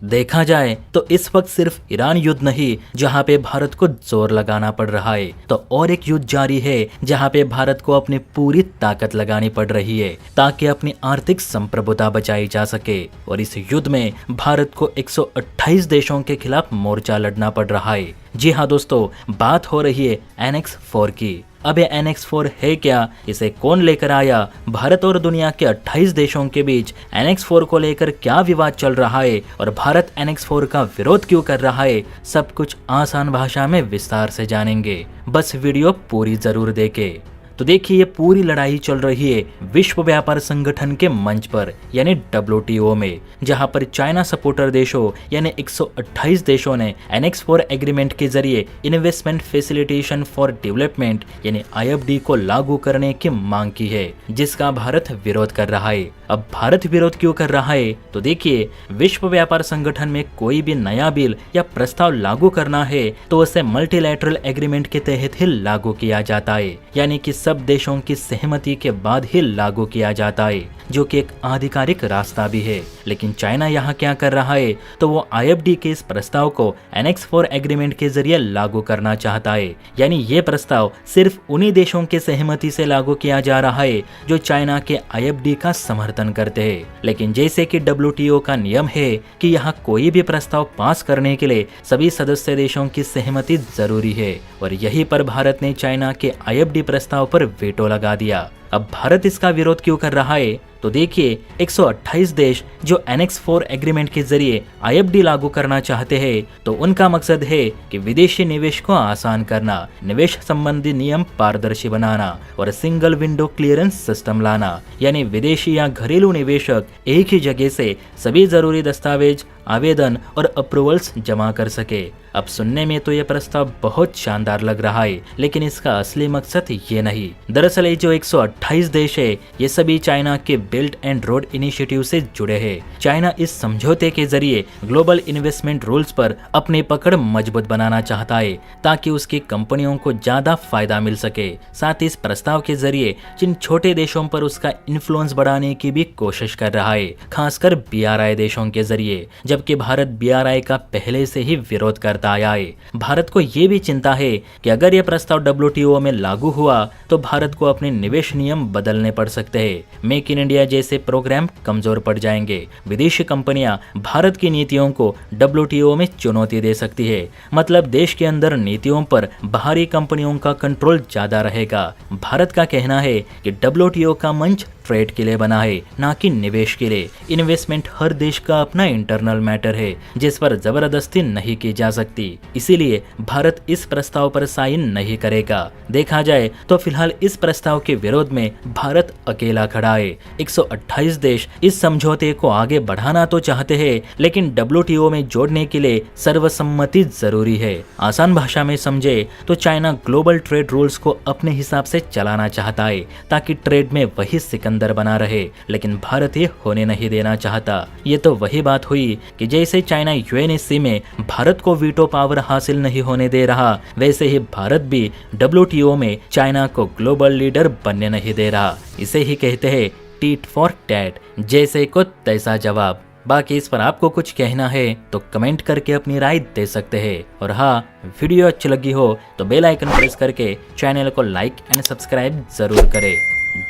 देखा जाए तो इस वक्त सिर्फ ईरान युद्ध नहीं जहां पे भारत को जोर लगाना पड़ रहा है, तो और एक युद्ध जारी है जहां पे भारत को अपनी पूरी ताकत लगानी पड़ रही है ताकि अपनी आर्थिक संप्रभुता बचाई जा सके। और इस युद्ध में भारत को 128 देशों के खिलाफ मोर्चा लड़ना पड़ रहा है। जी हाँ दोस्तों, बात हो रही है एनेक्स 4 की। अब ये एनेक्स 4 है क्या, इसे कौन लेकर आया, भारत और दुनिया के 28 देशों के बीच एनेक्स 4 को लेकर क्या विवाद चल रहा है और भारत एनेक्स 4 का विरोध क्यों कर रहा है, सब कुछ आसान भाषा में विस्तार से जानेंगे। बस वीडियो पूरी जरूर देखें। तो देखिए, ये पूरी लड़ाई चल रही है विश्व व्यापार संगठन के मंच पर यानी WTO में, जहां पर चाइना सपोर्टर देशों यानी 128 देशों ने एनेक्स 4 एग्रीमेंट के जरिए इन्वेस्टमेंट फैसिलिटेशन फॉर डेवलपमेंट यानी IFD को लागू करने की मांग की है, जिसका भारत विरोध कर रहा है। अब भारत विरोध क्यों कर रहा है, तो देखिए, विश्व व्यापार संगठन में कोई भी नया बिल या प्रस्ताव लागू करना है तो उसे मल्टीलैटरल एग्रीमेंट के तहत ही लागू किया जाता है, यानी कि सब देशों की सहमति के बाद ही लागू किया जाता है, जो कि एक आधिकारिक रास्ता भी है। लेकिन चाइना यहाँ क्या कर रहा है, तो वो IFD के इस प्रस्ताव को एनेक्स 4 एग्रीमेंट के जरिए लागू करना चाहता है, यानी ये प्रस्ताव सिर्फ उन्हीं देशों के सहमति से लागू किया जा रहा है जो चाइना के IFD का समर्थन करते हैं। लेकिन जैसे कि WTO का नियम है कि यहाँ कोई भी प्रस्ताव पास करने के लिए सभी सदस्य देशों की सहमति जरूरी है, और यहीं पर भारत ने चाइना के IFD प्रस्ताव पर वेटो लगा दिया। अब भारत इसका विरोध क्यों कर रहा है, तो देखिए, 128 देश जो एनेक्स 4 एग्रीमेंट के जरिए IFD लागू करना चाहते हैं, तो उनका मकसद है कि विदेशी निवेश को आसान करना, निवेश संबंधी नियम पारदर्शी बनाना और सिंगल विंडो क्लियरेंस सिस्टम लाना, यानी विदेशी या घरेलू निवेशक एक ही जगह से सभी जरूरी दस्तावेज, आवेदन और अप्रूवल्स जमा कर सके। अब सुनने में तो ये प्रस्ताव बहुत शानदार लग रहा है, लेकिन इसका असली मकसद ये नहीं। दरअसल ये जो 128 देश है, ये सभी चाइना के बेल्ट एंड रोड इनिशिएटिव से जुड़े हैं। चाइना इस समझौते के जरिए ग्लोबल इन्वेस्टमेंट रूल्स पर अपनी पकड़ मजबूत बनाना चाहता है ताकि उसकी कंपनियों को ज्यादा फायदा मिल सके। साथ ही इस प्रस्ताव के जरिए जिन छोटे देशों पर उसका इन्फ्लुएंस बढ़ाने की भी कोशिश कर रहा है, खासकर BRI देशों के जरिए, जबकि भारत BRI का पहले से ही विरोध करता आया है। भारत को ये भी चिंता है कि अगर यह प्रस्ताव WTO में लागू हुआ तो भारत को अपने निवेश नियम बदलने पड़ सकते हैं। मेक इन इंडिया जैसे प्रोग्राम कमजोर पड़ जाएंगे। विदेशी कंपनियां भारत की नीतियों को WTO में चुनौती दे सकती है, मतलब देश के अंदर नीतियों पर बाहरी कंपनियों का कंट्रोल ज्यादा रहेगा। भारत का कहना है कि WTO का मंच ट्रेड के लिए बना है, ना कि निवेश के लिए। इन्वेस्टमेंट हर देश का अपना इंटरनल मैटर है जिस पर जबरदस्ती नहीं की जा सकती, इसीलिए भारत इस प्रस्ताव पर साइन नहीं करेगा। देखा जाए तो फिलहाल इस प्रस्ताव के विरोध में भारत अकेला खड़ा है। 128 देश इस समझौते को आगे बढ़ाना तो चाहते हैं, लेकिन WTO में जोड़ने के लिए सर्वसम्मति जरूरी है। आसान भाषा में समझे तो चाइना ग्लोबल ट्रेड रूल्स को अपने हिसाब से चलाना चाहता है ताकि ट्रेड में वही सिकंदर बना रहे, लेकिन भारत ये होने नहीं देना चाहता। ये तो वही बात हुई कि जैसे चाइना UNSC में भारत को वीटो पावर हासिल नहीं होने दे रहा, वैसे ही भारत भी WTO में चाइना को ग्लोबल लीडर बनने नहीं दे रहा। इसे ही कहते हैं टीट फॉर टैट, जैसे को तैसा जवाब। बाकी इस पर आपको कुछ कहना है तो कमेंट करके अपनी राय दे सकते हैं। और हाँ, वीडियो अच्छी लगी हो तो बेल आइकन प्रेस करके चैनल को लाइक एंड सब्सक्राइब जरूर करें।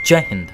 जय हिंद।